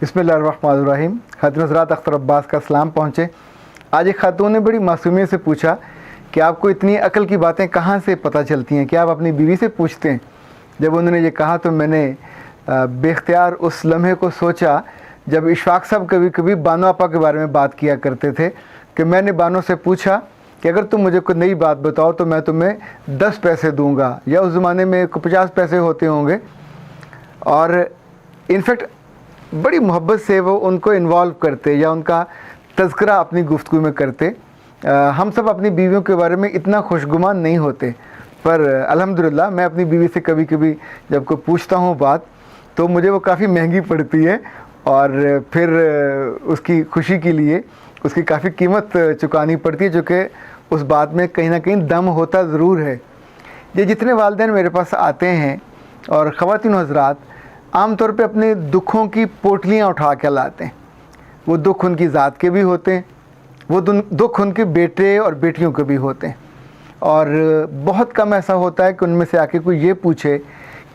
बिस्मिल्लाहिर्रहमानिर्रहीम। खातून हज़रात, अख्तर अब्बास का सलाम पहुँचे। आज एक खातून ने बड़ी मासूमियत से पूछा कि आपको इतनी अकल की बातें कहाँ से पता चलती हैं, क्या आप अपनी बीवी से पूछते हैं? जब उन्होंने ये कहा तो मैंने बेख्तियार उस लम्हे को सोचा जब इशफाक साहब कभी कभी बानो आपा के बारे में बात किया करते थे कि मैंने बानो से पूछा कि अगर तुम मुझे कोई नई बात बताओ तो मैं तुम्हें 10 पैसे दूंगा, या उस ज़माने में 50 पैसे होते होंगे। और इनफैक्ट बड़ी मोहब्बत से वो उनको इन्वॉल्व करते या उनका तज़किरा अपनी गुफ्तगू में करते। हम सब अपनी बीवियों के बारे में इतना खुशगुमान नहीं होते, पर अल्हम्दुलिल्लाह मैं अपनी बीवी से कभी कभी जब कोई पूछता हूँ बात तो मुझे वो काफ़ी महंगी पड़ती है, और फिर उसकी खुशी के लिए उसकी काफ़ी कीमत चुकानी पड़ती है, जो कि उस बात में कहीं ना कहीं दम होता ज़रूर है। ये जितने वालिदैन मेरे पास आते हैं और ख़वातीन हज़रात आम तौर पे अपने दुखों की पोटलियाँ उठा के लाते हैं। वो दुख उनकी ज़ात के भी होते हैं, वो दुख उनके बेटे और बेटियों के भी होते हैं, और बहुत कम ऐसा होता है कि उनमें से आके कोई ये पूछे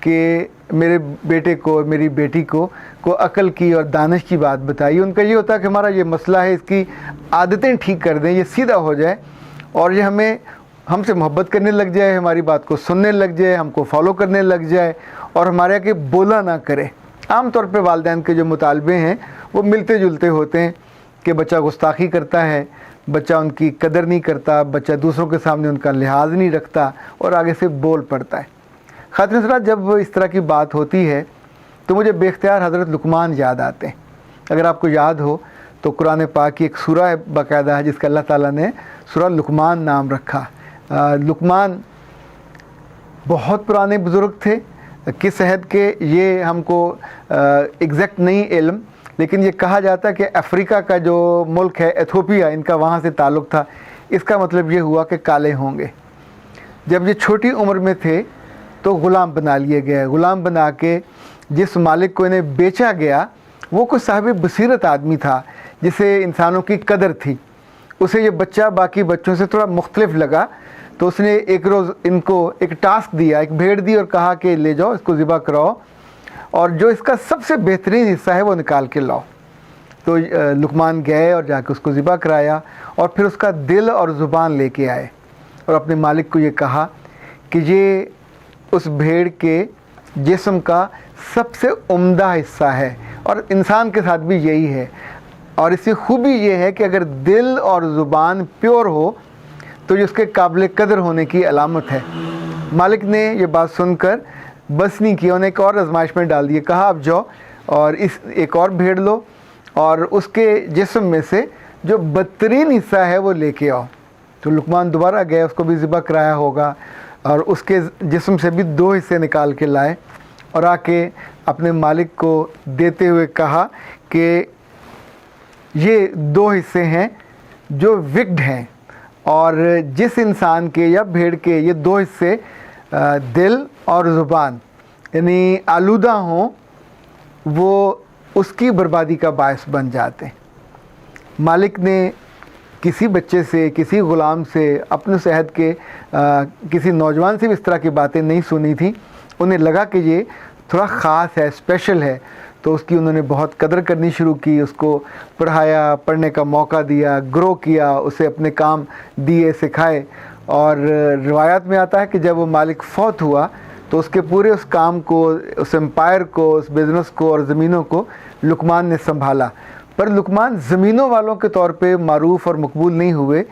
कि मेरे बेटे को मेरी बेटी को अक़ल की और दानिश की बात बताइए। उनका ये होता है कि हमारा ये मसला है, इसकी आदतें ठीक कर दें, ये सीधा हो जाए और ये हमसे मोहब्बत करने लग जाए, हमारी बात को सुनने लग जाए, हमको फॉलो करने लग जाए और हमारे आगे बोला ना करे। आम तौर पे वालिदैन के जो मुतालबे हैं वो मिलते जुलते होते हैं कि बच्चा गुस्ताखी करता है, बच्चा उनकी कदर नहीं करता, बच्चा दूसरों के सामने उनका लिहाज नहीं रखता और आगे से बोल पड़ता है। खातिन हज़रात, जब इस तरह की बात होती है तो मुझे बेख्तियार हज़रत लुकमान याद आते हैं। अगर आपको याद हो तो कुरान पाक की एक सूरा है बाकायदा है जिसका अल्लाह ताला ने सूरा लुकमान नाम रखा। लुकमान बहुत पुराने बुज़ुर्ग थे, किस सहद के ये हमको एग्जैक्ट नहीं इल्म, लेकिन ये कहा जाता है कि अफ्रीका का जो मुल्क है एथियोपिया, इनका वहाँ से ताल्लुक़ था। इसका मतलब ये हुआ कि काले होंगे। जब ये छोटी उम्र में थे तो ग़ुलाम बना लिए गए। ग़ुलाम बना के जिस मालिक को इन्हें बेचा गया वो कोई साहिब बसीरत आदमी था जिसे इंसानों की कदर थी। उसे ये बच्चा बाकी बच्चों से थोड़ा मुख्तलिफ लगा, तो उसने एक रोज़ इनको एक टास्क दिया, एक भेड़ दी और कहा कि ले जाओ, इसको ज़िबा कराओ और जो इसका सबसे बेहतरीन हिस्सा है वो निकाल के लाओ। तो लुकमान गए और जाके उसको ज़िबा कराया और फिर उसका दिल और ज़ुबान लेके आए और अपने मालिक को ये कहा कि ये उस भेड़ के जिस्म का सबसे उम्दा हिस्सा है, और इंसान के साथ भी यही है। और इसकी खूबी ये है कि अगर दिल और ज़ुबान प्योर हो तो ये उसके काबिल कदर होने की अलामत है। मालिक ने ये बात सुनकर बस नहीं किया, उन्हें एक और आजमाइश में डाल दिया। कहा आप जाओ और इस एक और भेड़ लो और उसके जिस्म में से जो बदतरीन हिस्सा है वो लेके आओ। तो लुकमान दोबारा गए, उसको भी ज़िबा कराया होगा और उसके जिस्म से भी 2 हिस्से निकाल के लाए और आके अपने मालिक को देते हुए कहा कि ये 2 हिस्से हैं जो विक्ड हैं, और जिस इंसान के या भेड़ के ये 2 हिस्से दिल और ज़ुबान यानी आलूदा हों वो उसकी बर्बादी का बायस बन जाते हैं। मालिक ने किसी बच्चे से, किसी ग़ुलाम से, अपने सहद के किसी नौजवान से भी इस तरह की बातें नहीं सुनी थी। उन्हें लगा कि ये थोड़ा ख़ास है, स्पेशल है, तो उसकी उन्होंने बहुत कदर करनी शुरू की। उसको पढ़ाया, पढ़ने का मौका दिया, ग्रो किया, उसे अपने काम दिए, सिखाए। और रिवायात में आता है कि जब वो मालिक फौत हुआ तो उसके पूरे उस काम को, उस एम्पायर को, उस बिज़नेस को और ज़मीनों को लुकमान ने संभाला। पर लुकमान ज़मीनों वालों के तौर पे मारूफ़ और मकबूल नहीं हुए।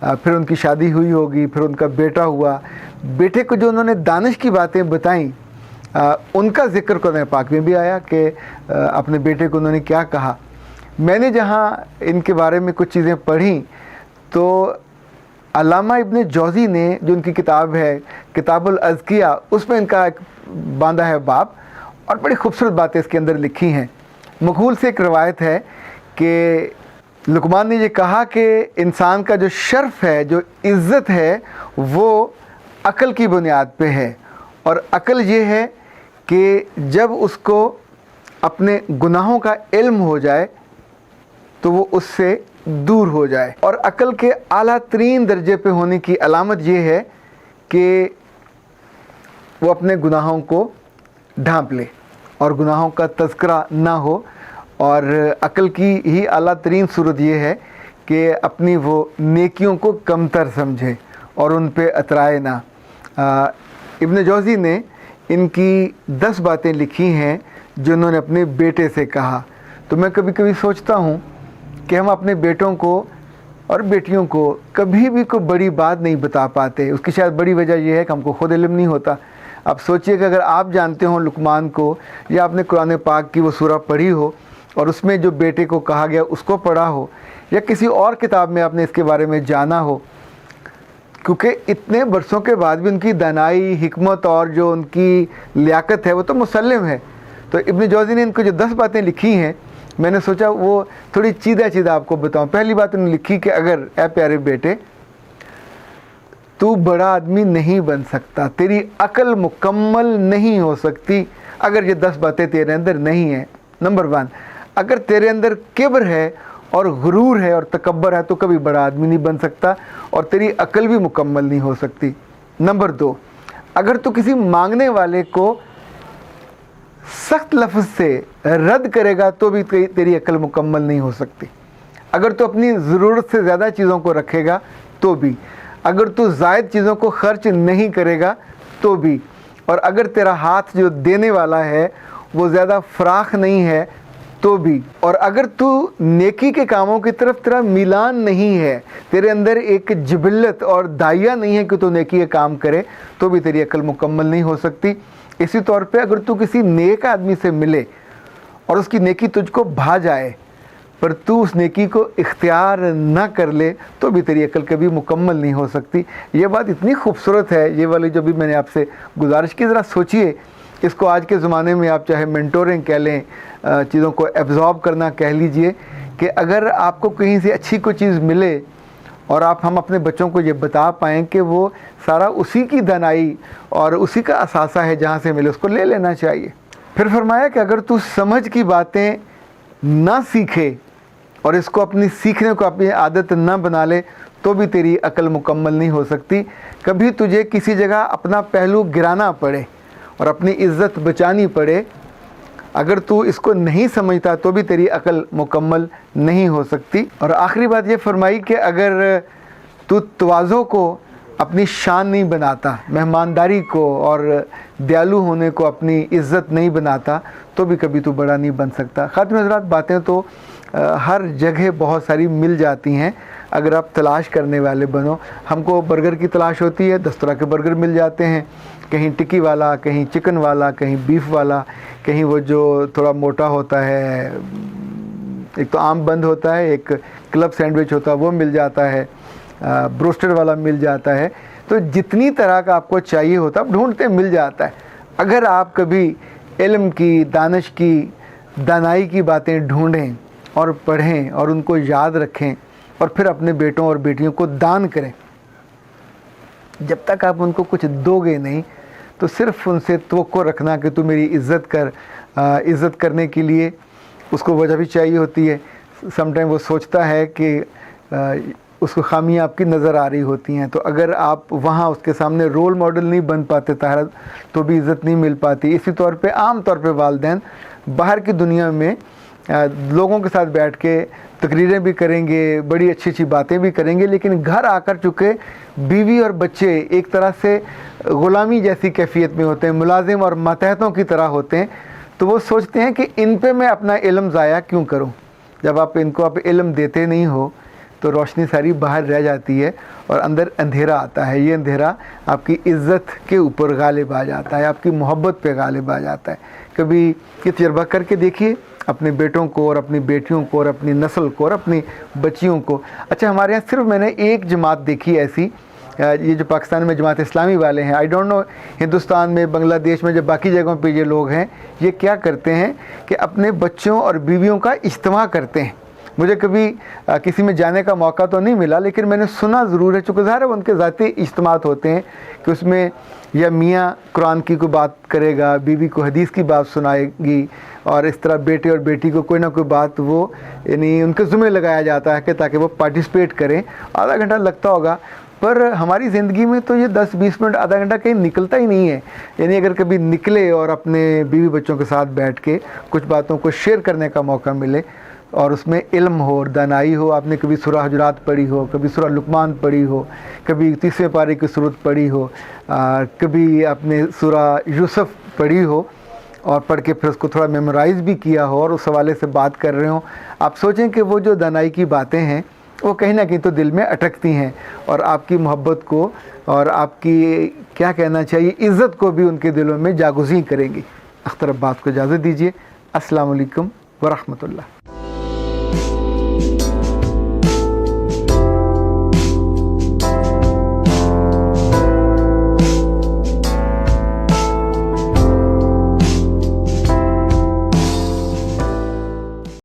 फिर उनकी शादी हुई होगी, फिर उनका बेटा हुआ। बेटे को जो उन्होंने दानिश की बातें बताईं उनका ज़िक्र कुरान पाक में भी आया कि अपने बेटे को उन्होंने क्या कहा। मैंने जहाँ इनके बारे में कुछ चीज़ें पढ़ी तो अल्लामा इब्न जौज़ी ने जो उनकी किताब है किताबुल अज़किया, उसमें इनका एक बांधा है बाब, और बड़ी खूबसूरत बातें इसके अंदर लिखी हैं। मक़बूल से एक रवायत है कि लुकमान ने ये कहा कि इंसान का जो शर्फ़ है, जो इज़्ज़त है, वो अक़ल की बुनियाद पे है। और अक़ल ये है कि जब उसको अपने गुनाहों का इल्म हो जाए तो वो उससे दूर हो जाए। और अक़ल के आला तरीन दर्जे पे होने की अलामत ये है कि वो अपने गुनाहों को ढांप ले और गुनाहों का तज़किरा ना हो اور عقل کی ہی اعلیٰ ترین صورت یہ ہے کہ اپنی وہ نیکیوں کو کمتر سمجھے اور ان پہ اترائے نہ۔ ابن جوزی نے ان کی 10 باتیں لکھی ہیں جو انہوں نے اپنے بیٹے سے کہا۔ تو میں کبھی کبھی سوچتا ہوں کہ ہم اپنے بیٹوں کو اور بیٹیوں کو کبھی بھی کوئی بڑی بات نہیں بتا پاتے۔ اس کی شاید بڑی وجہ یہ ہے کہ ہم کو خود علم نہیں ہوتا۔ اب سوچئے کہ اگر آپ جانتے ہوں لقمان کو، یا آپ نے قرآن پاک کی وہ سورہ پڑھی ہو اور اس میں جو بیٹے کو کہا گیا اس کو پڑھا ہو، یا کسی اور کتاب میں آپ نے اس کے بارے میں جانا ہو، کیونکہ اتنے برسوں کے بعد بھی ان کی دانائی، حکمت اور جو ان کی لیاقت ہے وہ تو مسلم ہے۔ تو ابن جوزی نے ان کو جو 10 باتیں لکھی ہیں، میں نے سوچا وہ تھوڑی چیدہ آپ کو بتاؤں۔ پہلی بات انہوں نے لکھی کہ اگر اے پیارے بیٹے تو بڑا آدمی نہیں بن سکتا، تیری عقل مکمل نہیں ہو سکتی اگر یہ 10 باتیں تیرے اندر نہیں ہیں۔ نمبر 1، اگر تیرے اندر کبر ہے اور غرور ہے اور تکبر ہے تو کبھی بڑا آدمی نہیں بن سکتا اور تیری عقل بھی مکمل نہیں ہو سکتی۔ نمبر 2، اگر تو کسی مانگنے والے کو سخت لفظ سے رد کرے گا تو بھی تیری عقل مکمل نہیں ہو سکتی۔ اگر تو اپنی ضرورت سے زیادہ چیزوں کو رکھے گا تو بھی، اگر تو زائد چیزوں کو خرچ نہیں کرے گا تو بھی، اور اگر تیرا ہاتھ جو دینے والا ہے وہ زیادہ فراخ نہیں ہے تو بھی، اور اگر تو نیکی کے کاموں کی طرف تیرا میلان نہیں ہے، تیرے اندر ایک جبلت اور داعیہ نہیں ہے کہ تو نیکی کے کام کرے، تو بھی تیری عقل مکمل نہیں ہو سکتی۔ اسی طور پہ اگر تو کسی نیک آدمی سے ملے اور اس کی نیکی تجھ کو بھا جائے پر تو اس نیکی کو اختیار نہ کر لے تو بھی تیری عقل کبھی مکمل نہیں ہو سکتی۔ یہ بات اتنی خوبصورت ہے، یہ والی جو بھی میں نے آپ سے گزارش کی، ذرا سوچئے اس کو۔ آج کے زمانے میں آپ چاہے مینٹورنگ کہہ لیں، چیزوں کو ایبزارب کرنا کہہ لیجئے، کہ اگر آپ کو کہیں سے اچھی کوئی چیز ملے اور ہم اپنے بچوں کو یہ بتا پائیں کہ وہ سارا اسی کی دانائی اور اسی کا اثاثہ ہے، جہاں سے ملے اس کو لے لینا چاہیے۔ پھر فرمایا کہ اگر تو سمجھ کی باتیں نہ سیکھے اور اس کو اپنی سیکھنے کو اپنی عادت نہ بنا لے تو بھی تیری عقل مکمل نہیں ہو سکتی۔ کبھی تجھے کسی جگہ اپنا پہلو گرانا پڑے اور اپنی عزت بچانی پڑے، اگر تو اس کو نہیں سمجھتا تو بھی تیری عقل مکمل نہیں ہو سکتی۔ اور آخری بات یہ فرمائی کہ اگر تو تواضع کو اپنی شان نہیں بناتا، مہمانداری کو اور دیالو ہونے کو اپنی عزت نہیں بناتا تو بھی کبھی تو بڑا نہیں بن سکتا۔ خاتون حضرات، باتیں تو ہر جگہ بہت ساری مل جاتی ہیں اگر آپ تلاش کرنے والے بنو۔ ہم کو برگر کی تلاش ہوتی ہے، 10 طرح کے برگر مل جاتے ہیں، کہیں ٹکی والا، کہیں چکن والا، کہیں بیف والا، کہیں وہ جو تھوڑا موٹا ہوتا ہے، ایک تو عام بند ہوتا ہے، ایک کلب سینڈوچ ہوتا ہے وہ مل جاتا ہے، بروسٹر والا مل جاتا ہے۔ تو جتنی طرح کا آپ کو چاہیے ہوتا ہے آپ ڈھونڈتے مل جاتا ہے۔ اگر آپ کبھی علم کی، دانش کی، دانائی کی باتیں ڈھونڈیں اور پڑھیں اور ان کو یاد رکھیں اور پھر اپنے بیٹوں اور بیٹیوں کو دان کریں، جب تک آپ ان کو کچھ دو گے نہیں تو صرف ان سے توقع رکھنا کہ تو میری عزت کر، عزت کرنے کے لیے اس کو وجہ بھی چاہیے ہوتی ہے۔ سم ٹائم وہ سوچتا ہے کہ اس کو خامیاں آپ کی نظر آ رہی ہوتی ہیں، تو اگر آپ وہاں اس کے سامنے رول ماڈل نہیں بن پاتے طاہرہ تو بھی عزت نہیں مل پاتی۔ اسی طور پہ عام طور پہ والدین باہر کی دنیا میں لوگوں کے ساتھ بیٹھ کے تقریریں بھی کریں گے، بڑی اچھی اچھی باتیں بھی کریں گے، لیکن گھر آ کر چکے بیوی اور بچے ایک طرح سے غلامی جیسی کیفیت میں ہوتے ہیں، ملازم اور ماتحتوں کی طرح ہوتے ہیں، تو وہ سوچتے ہیں کہ ان پہ میں اپنا علم ضائع کیوں کروں۔ جب آپ ان کو علم دیتے نہیں ہو تو روشنی ساری باہر رہ جاتی ہے اور اندر اندھیرا آتا ہے۔ یہ اندھیرا آپ کی عزت کے اوپر غالب آ جاتا ہے، آپ کی محبت پہ غالب آ جاتا ہے۔ کبھی یہ تجربہ کر کے دیکھیے اپنے بیٹوں کو اور اپنی بیٹیوں کو اور اپنی نسل کو اور اپنی بچیوں کو۔ اچھا، ہمارے یہاں صرف میں نے ایک جماعت دیکھی ایسی، یہ جو پاکستان میں جماعت اسلامی والے ہیں، آئی ڈونٹ نو ہندوستان میں، بنگلہ دیش میں، جب باقی جگہوں پہ یہ لوگ ہیں، یہ کیا کرتے ہیں کہ اپنے بچوں اور بیویوں کا اجتماع کرتے ہیں۔ مجھے کبھی کسی میں جانے کا موقع تو نہیں ملا، لیکن میں نے سنا ضرور ہے، چونکہ ظاہر ہے ان کے ذاتی اجتماعات ہوتے ہیں کہ اس میں یا میاں قرآن کی کوئی بات کرے گا، بیوی کو حدیث کی بات سنائے گی، اور اس طرح بیٹے اور بیٹی کو کوئی نہ کوئی بات وہ یعنی ان کے ذمہ لگایا جاتا ہے کہ تاکہ وہ پارٹیسپیٹ کریں۔ آدھا گھنٹہ لگتا ہوگا، पर हमारी ज़िंदगी में तो ये 10-20 मिनट आधा घंटा कहीं निकलता ही नहीं है। यानी अगर कभी निकले और अपने बीवी बच्चों के साथ बैठ के कुछ बातों को शेयर करने का मौका मिले और उसमें इल्म हो और दानाई हो, आपने कभी सूरह हुजरात पढ़ी हो, कभी सूरह लुकमान पढ़ी हो, कभी 30वें पारे की सूरत पढ़ी हो, कभी आपने सूरह यूसुफ पढ़ी हो और पढ़ के फिर उसको थोड़ा मेमोराइज़ भी किया हो और उस हवाले से बात कर रहे हो, आप सोचें कि वो जो दानाई की बातें हैं वो कहीं ना कहीं तो दिल में अटकती हैं और आपकी मोहब्बत को और आपकी क्या कहना चाहिए इज़्ज़त को भी उनके दिलों में जागुज़ी करेंगी। अख्तर अब्बास को इजाज़त दीजिए। अस्सलाम वालेकुम व रहमतुल्लाह।